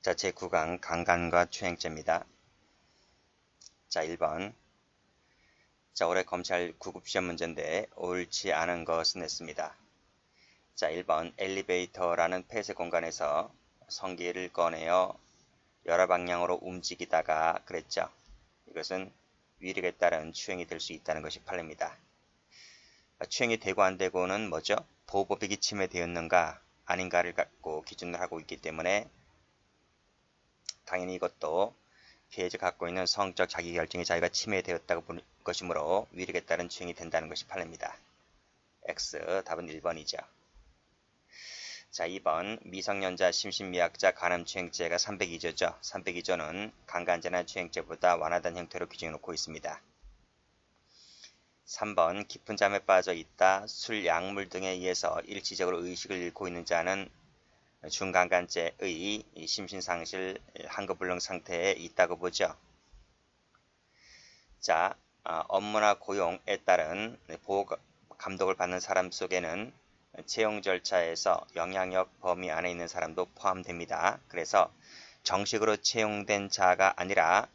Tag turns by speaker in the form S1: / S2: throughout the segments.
S1: 자, 제9강 강간과 추행죄입니다. 자, 1번. 자, 올해 검찰 9급 시험 문제인데 옳지 않은 것은 했습니다. 자, 1번. 엘리베이터라는 폐쇄 공간에서 성기를 꺼내어 여러 방향으로 움직이다가 그랬죠. 이것은 위력에 따른 추행이 될 수 있다는 것이 판례입니다. 추행이 되고 안 되고는 뭐죠? 보호법익이 침해되었는가 아닌가를 갖고 기준을 하고 있기 때문에 당연히 이것도 피해자가 갖고 있는 성적 자기결정의 자유가 침해되었다고 보는 것이므로 위력에 따른 추행이 된다는 것이 판례입니다. X 답은 1번이죠. 자, 2번 미성년자 심신미약자 간음추행죄가 302조죠. 302조는 강간죄나 추행죄보다 완화된 형태로 규정해 놓고 있습니다. 3번 깊은 잠에 빠져 있다 술, 약물 등에 의해서 일시적으로 의식을 잃고 있는 자는 중강간죄의 심신상실 한거불능 상태에 있다고 보죠. 자, 업무나 고용에 따른 보호 감독을 받는 사람 속에는 채용 절차에서 영향력 범위 안에 있는 사람도 포함됩니다. 그래서 정식으로 채용된 자가 아니라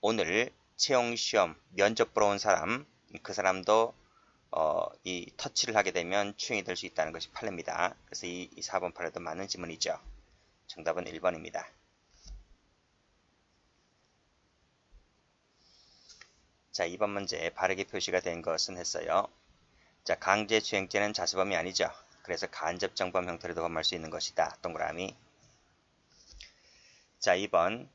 S1: 오늘 채용시험 면접 보러 온 사람, 그 사람도 이 터치를 하게 되면 추행이 될 수 있다는 것이 판례입니다. 그래서 이 4번 판례도 맞는 지문이죠. 정답은 1번입니다. 자, 2번 문제 바르게 표시가 된 것은 했어요. 자, 강제추행죄는 자수범이 아니죠. 그래서 간접정범 형태로도 범할 수 있는 것이다. 동그라미. 자, 2번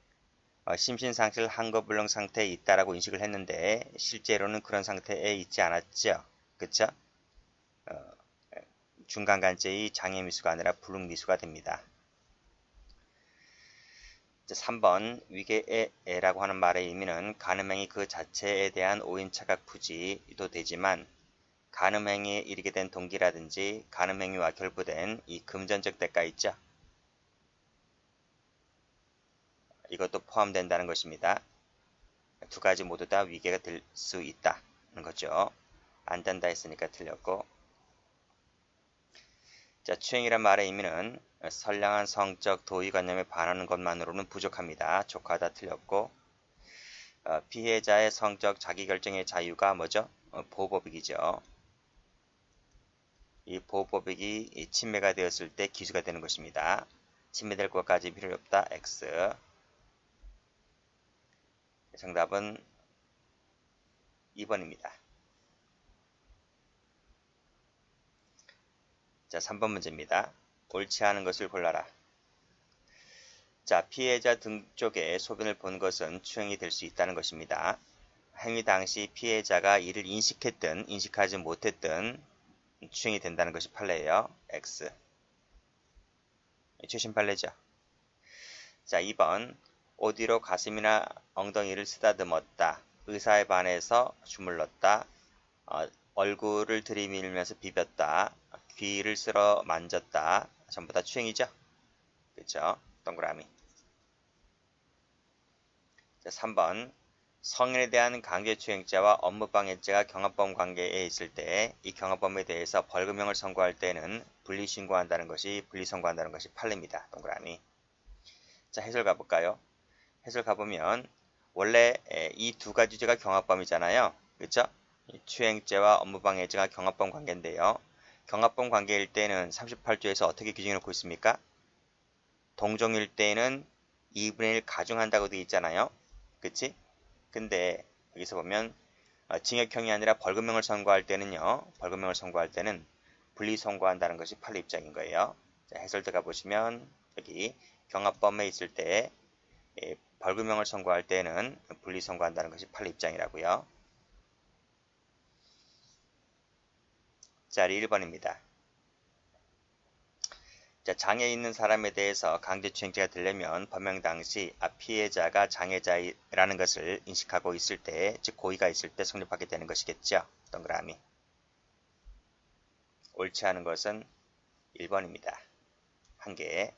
S1: 심신상실 한거불능 상태에 있다라고 인식을 했는데 실제로는 그런 상태에 있지 않았죠. 그쵸? 중간간죄의 장애미수가 아니라 불능미수가 됩니다. 3번 위계애라고 하는 말의 의미는 간음행위 그 자체에 대한 오인차각 부지도 되지만 간음행위에 이르게 된 동기라든지 간음행위와 결부된 이 금전적 대가 있죠. 이것도 포함된다는 것입니다. 두 가지 모두 다 위계가 될 수 있다는 거죠. 안 된다 했으니까 틀렸고. 자, 추행이란 말의 의미는 선량한 성적 도의관념에 반하는 것만으로는 부족합니다. 족하다 틀렸고. 피해자의 성적 자기결정의 자유가 뭐죠? 보호법익이죠. 이 보호법익이 침해가 되었을 때 기수가 되는 것입니다. 침해될 것까지 필요 없다. X. 정답은 2번입니다. 자, 3번 문제입니다. 옳지 않은 것을 골라라. 자, 피해자 등 쪽에 소변을 본 것은 추행이 될 수 있다는 것입니다. 행위 당시 피해자가 이를 인식했든 인식하지 못했든 추행이 된다는 것이 판례예요. X. 최신 판례죠. 자, 2번 어디로 가슴이나 엉덩이를 쓰다듬었다. 의사에 반해서 주물렀다. 얼굴을 들이밀면서 비볐다. 귀를 쓸어 만졌다. 전부 다 추행이죠. 그렇죠? 동그라미. 자, 3번 성인에 대한 강제추행죄와 업무방해죄가 경합범 관계에 있을 때 이 경합범에 대해서 벌금형을 선고할 때는 분리신고한다는 것이 분리선고한다는 것이 판례입니다. 동그라미. 자, 해설 가볼까요? 해설 가보면 원래 이 두 가지 죄가 경합범이잖아요. 그렇죠? 추행죄와 업무방해죄가 경합범 관계인데요. 경합범 관계일 때는 38조에서 어떻게 규정해 놓고 있습니까? 동종일 때는 2분의 1 가중한다고 되어 있잖아요. 그치? 근데 여기서 보면 징역형이 아니라 벌금형을 선고할 때는요. 벌금형을 선고할 때는 분리선고한다는 것이 판례 입장인 거예요. 자, 해설 들어가 보시면 여기 경합범에 있을 때 벌금형을 선고할 때는 분리선고한다는 것이 판례 입장이라고요. 자, 1번입니다. 자, 장애 있는 사람에 대해서 강제추행죄가 되려면 범행 당시 피해자가 장애자라는 것을 인식하고 있을 때, 즉 고의가 있을 때 성립하게 되는 것이겠죠. 동그라미. 옳지 않은 것은 1번입니다. 한 개.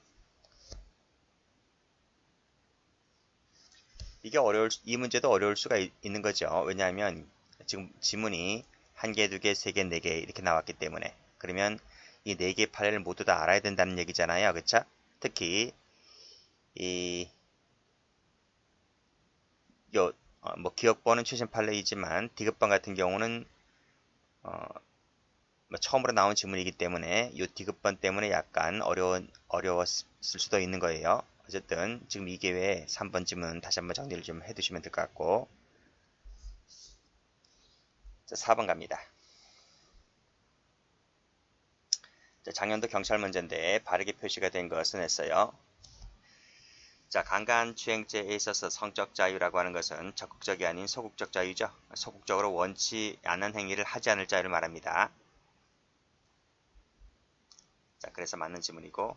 S1: 이 문제도 어려울 수가 있는 거죠. 왜냐하면 지금 지문이 한 개, 두 개, 세 개, 네 개 이렇게 나왔기 때문에. 그러면 이 네 개의 판례를 모두 다 알아야 된다는 얘기잖아요. 그쵸? 특히 이 요 뭐 기억번은 최신 판례이지만 디귿번 같은 경우는 뭐 처음으로 나온 지문이기 때문에 이 디귿번 때문에 약간 어려웠을 수도 있는 거예요. 어쨌든 지금 이 기회에 3번 지문 다시 한번 정리를 좀 해두시면 될 것 같고, 자, 4번 갑니다. 자, 작년도 경찰 문제인데 바르게 표시가 된 것은 했어요. 자, 강간추행죄에 있어서 성적 자유라고 하는 것은 적극적이 아닌 소극적 자유죠. 소극적으로 원치 않는 행위를 하지 않을 자유를 말합니다. 자, 그래서 맞는 지문이고,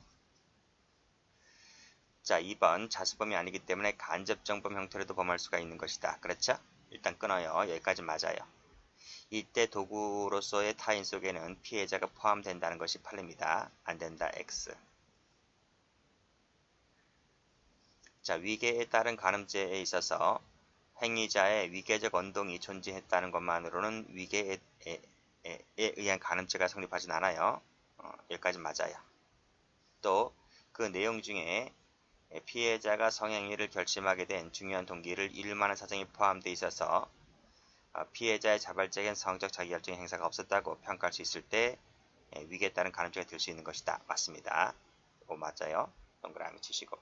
S1: 자, 2번 자수범이 아니기 때문에 간접정범 형태로도 범할 수가 있는 것이다. 그렇죠? 일단 끊어요. 여기까지 맞아요. 이때 도구로서의 타인 속에는 피해자가 포함된다는 것이 판례입니다. 안된다. X. 자, 위계에 따른 간음죄에 있어서 행위자의 위계적 언동이 존재했다는 것만으로는 위계에 의한 간음죄가 성립하진 않아요. 여기까지 맞아요. 또 그 내용 중에 피해자가 성행위를 결심하게 된 중요한 동기를 이룰 만한 사정이 포함되어 있어서 피해자의 자발적인 성적 자기결정의 행사가 없었다고 평가할 수 있을 때 위계에 따른 간음죄가 될 수 있는 것이다. 맞습니다. 이거 맞아요. 동그라미 치시고.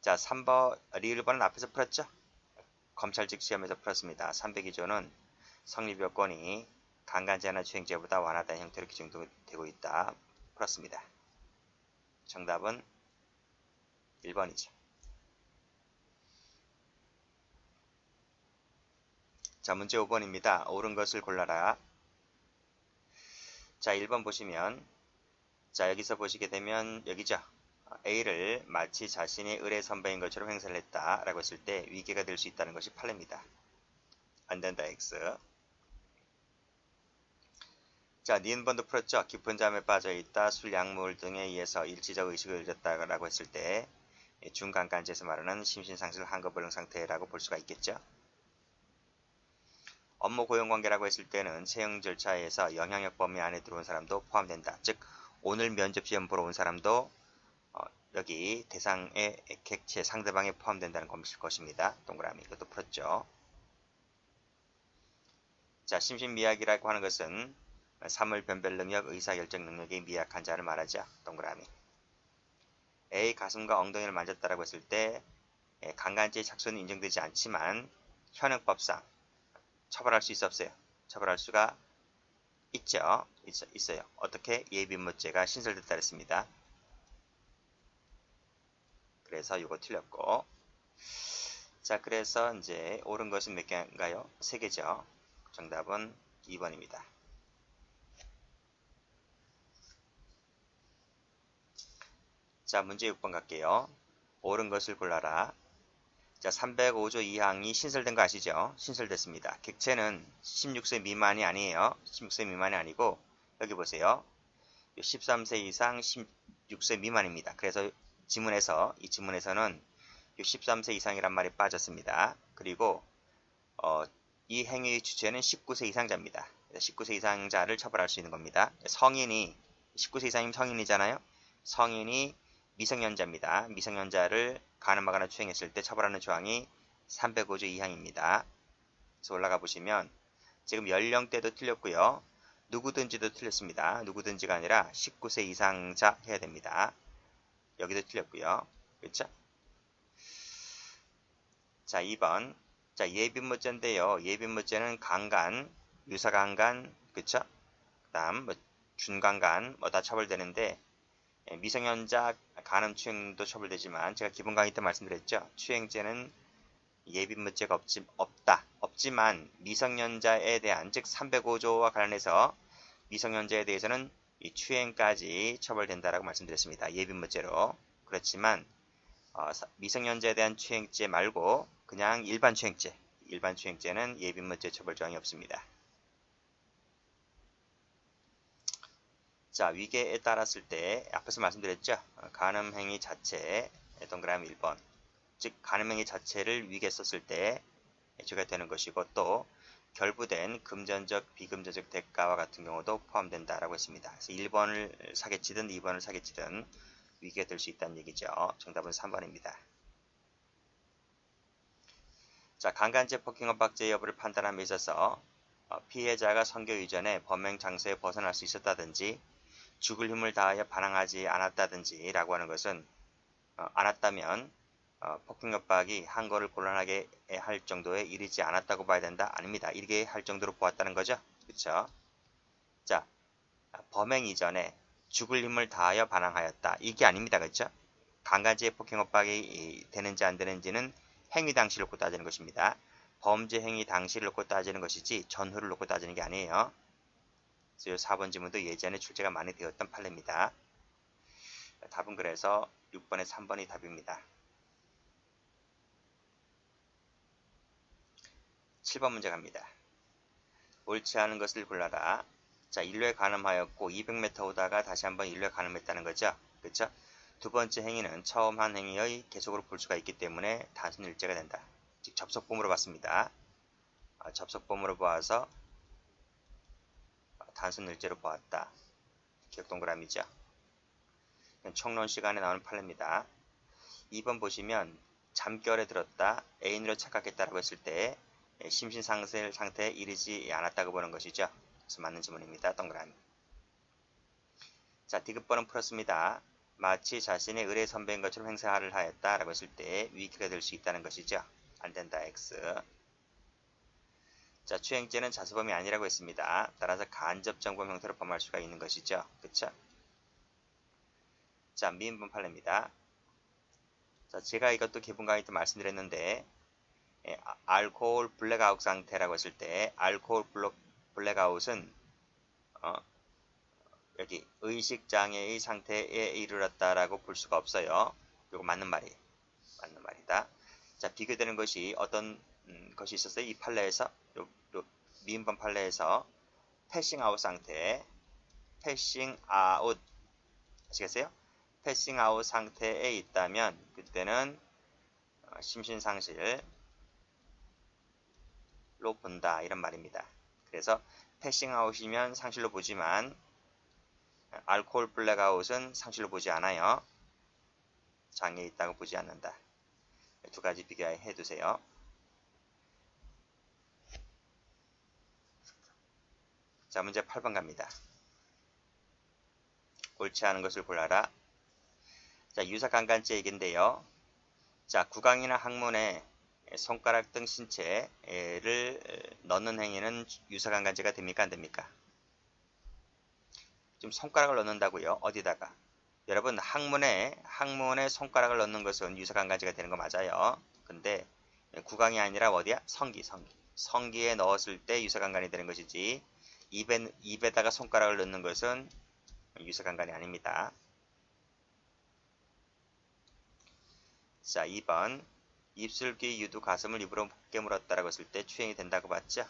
S1: 자, 3번 리을 번은 앞에서 풀었죠? 검찰직 시험에서 풀었습니다. 302조는 성립요건이 강간죄나 추행죄보다 완화된 형태로 규정되고 있다. 풀었습니다. 정답은 1번이죠. 자, 문제 5번입니다. 옳은 것을 골라라. 자, 1번 보시면, 자, 여기서 보시게 되면 여기죠. A를 마치 자신이 의뢰 선배인 것처럼 행세를 했다 라고 했을 때 위계가 될 수 있다는 것이 판례입니다. 안된다. X. 자, 니은번도 풀었죠. 깊은 잠에 빠져있다, 술, 약물 등에 의해서 일시적 의식을 잃었다라고 했을 때 중간간죄에서 말하는 심신상실 한거불능 상태라고 볼 수가 있겠죠. 업무 고용관계라고 했을 때는 채용 절차에서 영향력 범위 안에 들어온 사람도 포함된다. 즉 오늘 면접시험 보러 온 사람도 여기 대상의 객체 상대방에 포함된다는 것입니다. 동그라미. 이것도 풀었죠. 자, 심신미약이라고 하는 것은 사물 변별 능력, 의사결정 능력이 미약한 자를 말하죠. 동그라미. A 가슴과 엉덩이를 만졌다라고 했을 때 강간죄의 착수는 인정되지 않지만 현행법상 처벌할 수 있어 없어요? 처벌할 수가 있죠. 있어요. 어떻게? 예비무죄가 신설됐다 했습니다. 그래서 이거 틀렸고, 자, 그래서 이제 옳은 것은 몇 개인가요? 3개죠. 정답은 2번입니다. 자, 문제 6번 갈게요. 옳은 것을 골라라. 자, 305조 2항이 신설된 거 아시죠? 신설됐습니다. 객체는 16세 미만이 아니에요. 16세 미만이 아니고 여기 보세요. 13세 이상 16세 미만입니다. 그래서 이 지문에서는 13세 이상이란 말이 빠졌습니다. 그리고 이 행위의 주체는 19세 이상자입니다. 19세 이상자를 처벌할 수 있는 겁니다. 성인이 19세 이상이면 성인이잖아요. 성인이 미성년자입니다. 미성년자를 간음하거나 추행했을 때 처벌하는 조항이 305조 2항입니다. 그래서 올라가 보시면 지금 연령대도 틀렸고요. 누구든지도 틀렸습니다. 누구든지가 아니라 19세 이상자 해야 됩니다. 여기도 틀렸고요. 그렇죠? 자, 2번. 자, 예비무죄인데요. 예비무죄는 강간, 유사강간, 그쵸? 그 다음, 준강간, 다 처벌되는데, 미성년자 간음 추행도 처벌되지만, 제가 기본 강의 때 말씀드렸죠. 추행죄는 예비무죄가 없지만, 미성년자에 대한, 즉, 305조와 관련해서 미성년자에 대해서는 이 추행까지 처벌된다라고 말씀드렸습니다. 예비무죄로. 그렇지만, 미성년자에 대한 추행죄 말고 그냥 일반 추행죄는 예비무죄 처벌 조항이 없습니다. 자, 위계에 따랐을 때 앞에서 말씀드렸죠. 간음행위 자체 동그라미 1번, 즉 간음행위 자체를 위계에 썼을 때 죄가 되는 것이고, 또 결부된 금전적 비금전적 대가와 같은 경우도 포함된다라고 했습니다. 그래서 1번을 사겠지든 2번을 사겠지든 위기가 될 수 있다는 얘기죠. 정답은 3번입니다. 자, 강간죄 폭행업박죄 여부를 판단함에 있어서 피해자가 선교 이전에 범행 장소에 벗어날 수 있었다든지 죽을 힘을 다하여 반항하지 않았다든지 라고 하는 것은 않았다면 폭행협박이 항거를 곤란하게 할 정도에 이르지 않았다고 봐야 된다? 아닙니다. 이르게 할 정도로 보았다는 거죠. 그쵸? 자, 범행 이전에 죽을 힘을 다하여 반항하였다. 이게 아닙니다. 그렇죠? 강간죄 폭행협박이 되는지 안 되는지는 행위 당시를 놓고 따지는 것입니다. 범죄 행위 당시를 놓고 따지는 것이지 전후를 놓고 따지는 게 아니에요. 그래서 4번 지문도 예전에 출제가 많이 되었던 판례입니다. 답은 그래서 6번에 3번이 답입니다. 7번 문제 갑니다. 옳지 않은 것을 골라라. 자, 인류에 간음하였고 200m 오다가 다시 한번 인류에 간음했다는 거죠. 그렇죠? 두 번째 행위는 처음 한 행위의 계속으로 볼 수가 있기 때문에 단순 일제가 된다. 즉 접속범으로 봤습니다. 접속범으로 보아서 단순 일제로 보았다. 기억 동그라미죠. 총론 시간에 나오는 판례입니다. 2번 보시면 잠결에 들었다, 애인으로 착각했다라고 했을 때 심신상실 상태에 이르지 않았다고 보는 것이죠. 그래서 맞는 지문입니다. 동그라미. 자, 디귿번은 풀었습니다. 마치 자신의 의뢰 선배인 것처럼 행세를 하였다라고 했을 때 위기가 될 수 있다는 것이죠. 안 된다. X. 자, 추행죄는 자수범이 아니라고 했습니다. 따라서 간접정범 형태로 범할 수가 있는 것이죠. 그쵸? 자, 미인분 판례입니다. 자, 제가 이것도 기본 강의 때 말씀드렸는데 알코올 블랙아웃 상태라고 했을 때 알코올 블랙아웃은 여기 의식장애의 상태에 이르렀다라고 볼 수가 없어요. 이거 맞는 말이다. 자, 비교되는 것이 어떤 것이 있었어요? 이 판례에서 요 미인번 판례에서 패싱아웃 상태, 패싱아웃 아시겠어요? 패싱아웃 상태에 있다면 그때는 심신상실로 본다 이런 말입니다. 그래서 패싱아웃이면 상실로 보지만 알코올 블랙아웃은 상실로 보지 않아요. 장애 있다고 보지 않는다. 두 가지 비교해 두세요. 자, 문제 8번 갑니다. 옳지 않은 것을 골라라. 자, 유사강간죄 얘기인데요. 자, 구강이나 항문에 손가락 등 신체를 넣는 행위는 유사강간죄가 됩니까? 안 됩니까? 지금 손가락을 넣는다고요. 어디다가? 여러분, 항문에 손가락을 넣는 것은 유사강간죄가 되는 거 맞아요. 근데 구강이 아니라 어디야? 성기에 넣었을 때 유사강간이 되는 것이지 입에다가 손가락을 넣는 것은 유사강간이 아닙니다. 자, 2번 입술, 귀, 유두, 가슴을 입으로 깨물었다라고 했을 때 추행이 된다고 봤죠?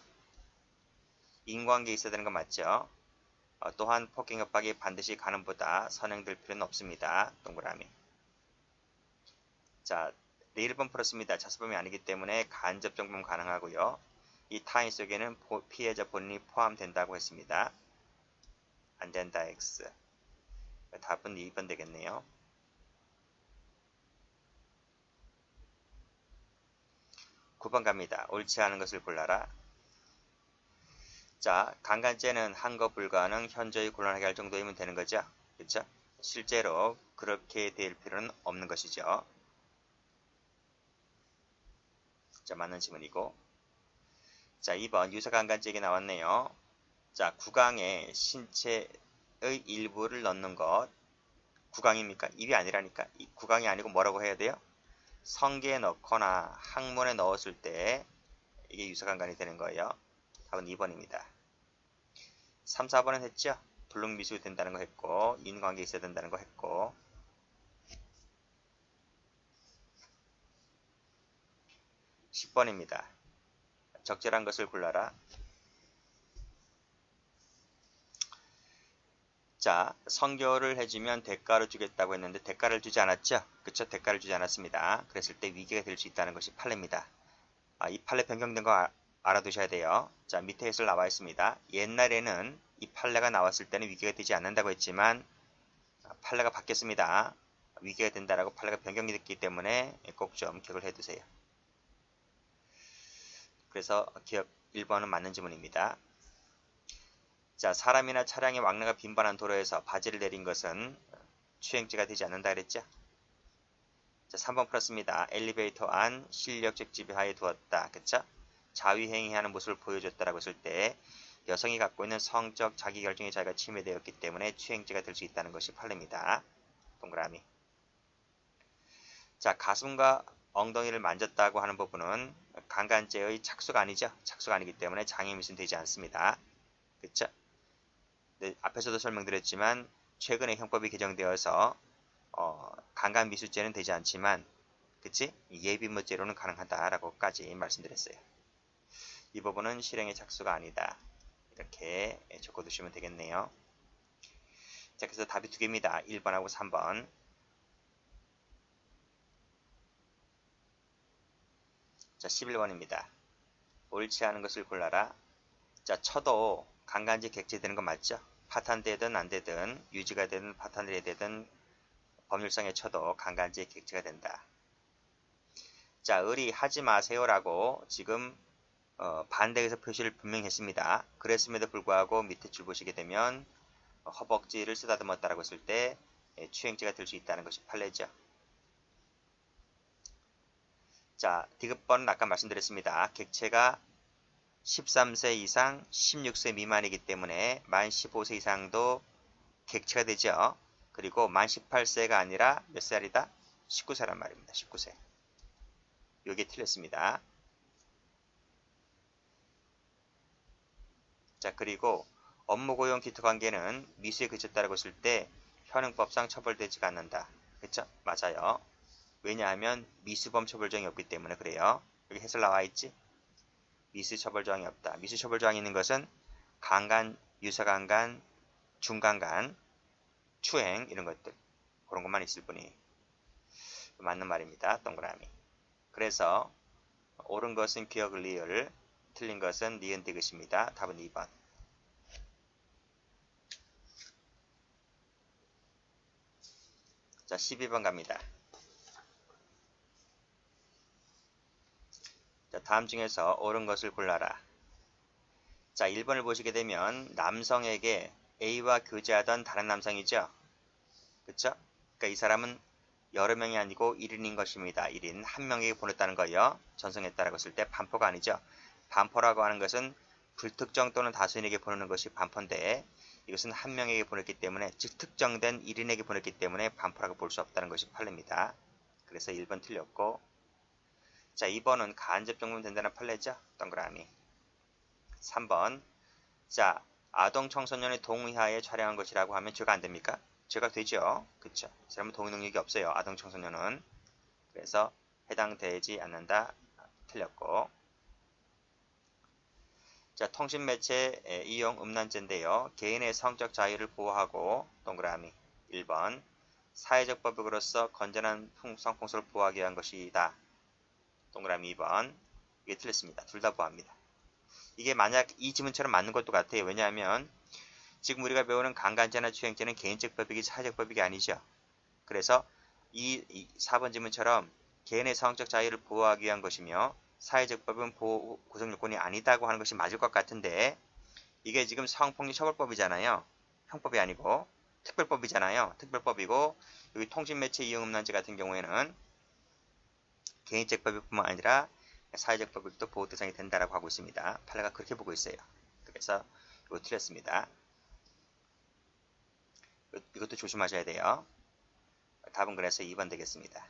S1: 인과관계 있어야 되는 거 맞죠? 또한 폭행협박이 반드시 간음보다 선행될 필요는 없습니다. 동그라미. 자, 네, 1번 풀었습니다. 자수범이 아니기 때문에 간접정범 가능하고요. 이 타인 속에는 피해자 본인이 포함된다고 했습니다. 안 된다. X. 답은 2번 되겠네요. 9번 갑니다. 옳지 않은 것을 골라라. 자, 강간죄는 한거 불가능, 현저히 곤란하게 할 정도이면 되는 거죠. 그렇죠? 실제로 그렇게 될 필요는 없는 것이죠. 자, 맞는 지문이고. 자, 2번 유사강간죄 얘기 나왔네요. 자, 구강에 신체의 일부를 넣는 것. 구강입니까? 입이 아니라니까. 구강이 아니고 뭐라고 해야 돼요? 성기에 넣거나 항문에 넣었을 때 이게 유사강간이 되는 거예요. 답은 2번입니다. 3, 4번은 했죠? 불능미수 된다는 거 했고 인과관계 있어야 된다는 거 했고 10번입니다. 적절한 것을 골라라. 자, 선교를 해주면 대가를 주겠다고 했는데 대가를 주지 않았죠? 그쵸? 대가를 주지 않았습니다. 그랬을 때 위기가 될 수 있다는 것이 판례입니다. 이 판례 변경된 거 알아두셔야 돼요. 자, 밑에 해설 나와 있습니다. 옛날에는 이 판례가 나왔을 때는 위기가 되지 않는다고 했지만 판례가 바뀌었습니다. 위기가 된다라고 판례가 변경이 됐기 때문에 꼭 좀 기억을 해두세요. 그래서 기억 1번은 맞는 지문입니다. 자, 사람이나 차량의 왕래가 빈번한 도로에서 바지를 내린 것은 추행죄가 되지 않는다 그랬죠? 자, 3번 풀었습니다. 엘리베이터 안 실력적 지배하에 두었다. 그쵸? 자위행위하는 모습을 보여줬다라고 했을 때 여성이 갖고 있는 성적 자기결정의 자유가 침해되었기 때문에 추행죄가 될 수 있다는 것이 판례입니다. 동그라미. 자, 가슴과 엉덩이를 만졌다고 하는 부분은 강간죄의 착수가 아니죠. 착수가 아니기 때문에 장애미수는 되지 않습니다. 그쵸? 네, 앞에서도 설명드렸지만 최근에 형법이 개정되어서 강간미수죄는 되지 않지만 그치? 예비무죄로는 가능하다라고까지 말씀드렸어요. 이 부분은 실행의 착수가 아니다. 이렇게 적어두시면 되겠네요. 자, 그래서 답이 두 개입니다. 1번하고 3번. 자, 11번입니다. 옳지 않은 것을 골라라. 자, 쳐도 강간죄 객체되는 거 맞죠? 파탄되든 안 되든 유지가 되든 파탄이 되든 법률상의 쳐도 강간죄 객체가 된다. 자, 의리 하지 마세요라고 지금 반대에서 표시를 분명히 했습니다. 그랬음에도 불구하고 밑에 줄 보시게 되면 허벅지를 쓰다듬었다라고 했을 때 추행죄가 될 수 있다는 것이 판례죠. 자, 디귿번은 아까 말씀드렸습니다. 객체가 13세 이상 16세 미만이기 때문에 만 15세 이상도 객체가 되죠. 그리고 만 18세가 아니라 몇 살이다? 19세란 말입니다. 19세. 요게 틀렸습니다. 자, 그리고 업무고용 기토관계는 미수에 그쳤다라고 했을 때 현행법상 처벌되지가 않는다. 그쵸? 맞아요. 왜냐하면 미수범 처벌조항이 없기 때문에 그래요. 여기 해설 나와 있지? 미수 처벌조항이 없다. 미수 처벌조항이 있는 것은 강간, 유사강간, 중강간, 추행 이런 것들 그런 것만 있을 뿐이 맞는 말입니다. 동그라미. 그래서 옳은 것은 기억 리을, 틀린 것은 니은 디귿입니다. 답은 2번. 자, 12번 갑니다. 자, 다음 중에서 옳은 것을 골라라. 자, 1번을 보시게 되면 남성에게 A와 교제하던 다른 남성이죠. 그쵸? 그러니까 이 사람은 여러 명이 아니고 1인인 것입니다. 1인 한 명에게 보냈다는 거예요. 전송했다라고 했을 때 반포가 아니죠. 반포라고 하는 것은 불특정 또는 다수인에게 보내는 것이 반포인데 이것은 한 명에게 보냈기 때문에 즉 특정된 1인에게 보냈기 때문에 반포라고 볼 수 없다는 것이 판례입니다. 그래서 1번 틀렸고 자, 2번은 간접 정보면 된다는 판례죠. 동그라미. 3번 자, 아동 청소년의 동의하에 촬영한 것이라고 하면 죄가 안 됩니까? 죄가 되죠. 그쵸? 이 사람은 동의 능력이 없어요. 아동 청소년은. 그래서 해당되지 않는다. 틀렸고 자, 통신매체 이용 음란죄인데요. 개인의 성적 자유를 보호하고 동그라미 1번 사회적 법익으로서 건전한 성풍수를 보호하기 위한 것이다. 동그라미 2번 이게 틀렸습니다. 둘 다 보호합니다. 이게 만약 이 지문처럼 맞는 것도 같아요. 왜냐하면 지금 우리가 배우는 강간죄나 추행죄는 개인적 법익이 사회적 법익이 아니죠. 그래서 이 4번 지문처럼 개인의 성적 자유를 보호하기 위한 것이며 사회적 법은 보호 구성요건이 아니다고 하는 것이 맞을 것 같은데 이게 지금 성폭력 처벌법이잖아요. 형법이 아니고 특별법이잖아요. 특별법이고 여기 통신매체 이용음란죄 같은 경우에는 개인적 법익뿐만 아니라 사회적 법익도 보호 대상이 된다라고 하고 있습니다. 판례가 그렇게 보고 있어요. 그래서 이거 틀렸습니다. 이것도 조심하셔야 돼요. 답은 그래서 2번 되겠습니다.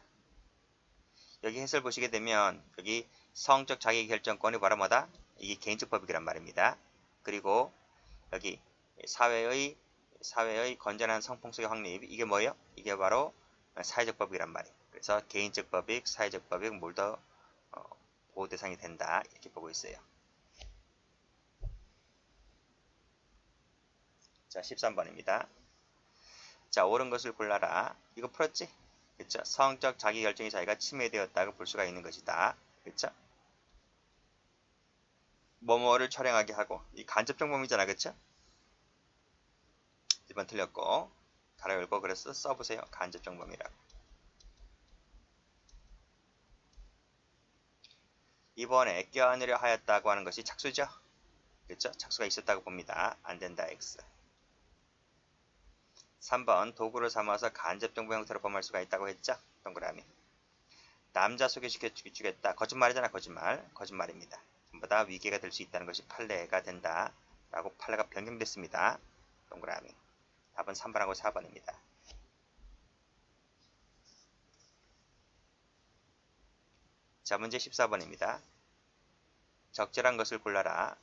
S1: 여기 해설 보시게 되면 여기 성적 자기결정권이 바로 뭐다? 이게 개인적 법익이란 말입니다. 그리고 여기 사회의 건전한 성풍속의 확립 이게 뭐예요? 이게 바로 사회적 법익이란 말이에요. 그래서 개인적 법익, 사회적 법익 모두 보호 대상이 된다 이렇게 보고 있어요. 자, 13번입니다. 자, 옳은 것을 골라라. 이거 풀었지? 그쵸? 성적 자기결정의 자유가 침해되었다고 볼 수가 있는 것이다. 그쵸? 뭐뭐를 촬영하게 하고 이 간접정범이잖아. 그쵸? 1번 틀렸고 가로 열고 그래서 써보세요. 간접정범이라고. 이번에 껴안으려 하였다고 하는 것이 착수죠. 그렇죠? 착수가 있었다고 봅니다. 안 된다 X. 3번 도구를 삼아서 간접 정보 형태로 범할 수가 있다고 했죠. 동그라미. 남자 소개시켜 주겠다. 거짓말이잖아. 거짓말입니다. 전부 다 위계가 될 수 있다는 것이 판례가 된다. 라고 판례가 변경됐습니다. 동그라미. 답은 3번하고 4번입니다. 자, 문제 14번입니다. 적절한 것을 골라라.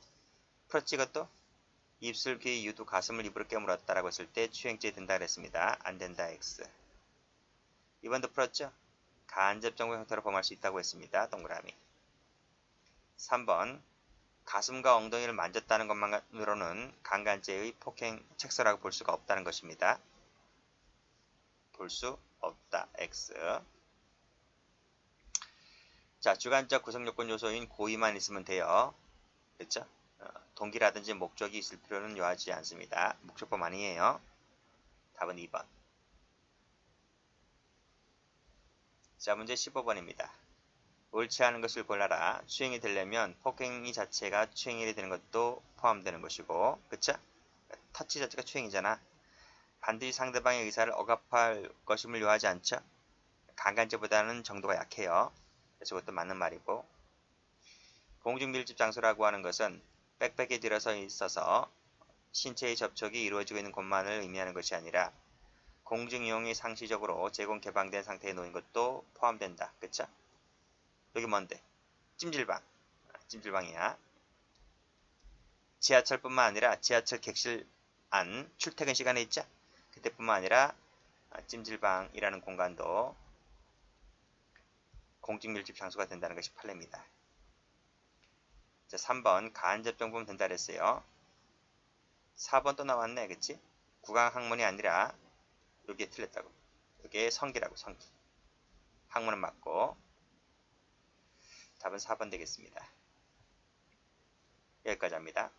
S1: 풀었지 이것도? 입술, 귀, 유두, 가슴을 입으로 깨물었다라고 했을 때 추행죄 된다 그랬습니다. 안 된다 X. 이번도 풀었죠? 간접 정보 형태로 범할 수 있다고 했습니다. 동그라미. 3번 가슴과 엉덩이를 만졌다는 것만으로는 강간죄의 폭행 책서라고 볼 수가 없다는 것입니다. 볼 수 없다 X. 자, 주관적 구성요건 요소인 고의만 있으면 돼요. 그렇죠? 동기라든지 목적이 있을 필요는 요하지 않습니다. 목적법 아니에요. 답은 2번. 자, 문제 15번입니다. 옳지 않은 것을 골라라. 추행이 되려면 폭행이 자체가 추행이 되는 것도 포함되는 것이고, 그쵸? 터치 자체가 추행이잖아. 반드시 상대방의 의사를 억압할 것임을 요하지 않죠? 강간죄보다는 정도가 약해요. 그래서 그것도 맞는 말이고, 공중밀집 장소라고 하는 것은 빽빽이 들어서 있어서 신체의 접촉이 이루어지고 있는 곳만을 의미하는 것이 아니라 공중이용이 상시적으로 제공 개방된 상태에 놓인 것도 포함된다. 그쵸? 여기 뭔데? 찜질방. 찜질방이야. 지하철뿐만 아니라 지하철 객실 안 출퇴근 시간에 있죠? 그때뿐만 아니라 찜질방이라는 공간도 공중밀집 장소가 된다는 것이 판례입니다. 자, 3번 간접정보면 된다 그랬어요. 4번 또 나왔네. 그치? 구강학문이 아니라 여기에 틀렸다고. 여기에 성기라고. 성기. 학문은 맞고 답은 4번 되겠습니다. 여기까지 합니다.